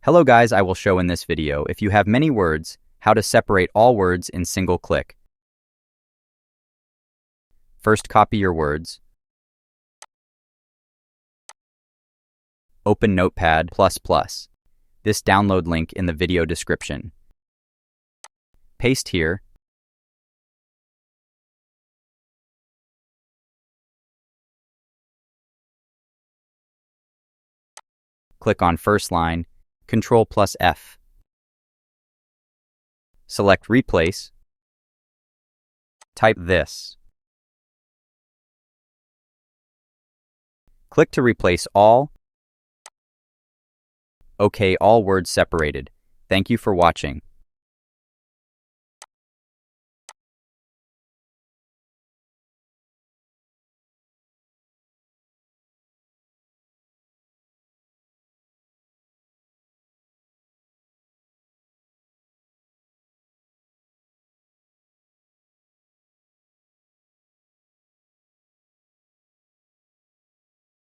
Hello guys, I will show in this video, if you have many words, how to separate all words in single click. First, copy your words. Open Notepad++. This download link in the video description. Paste here. Click on first line, Ctrl+F. Select Replace. Type this. Click to replace all. OK, all words separated. Thank you for watching.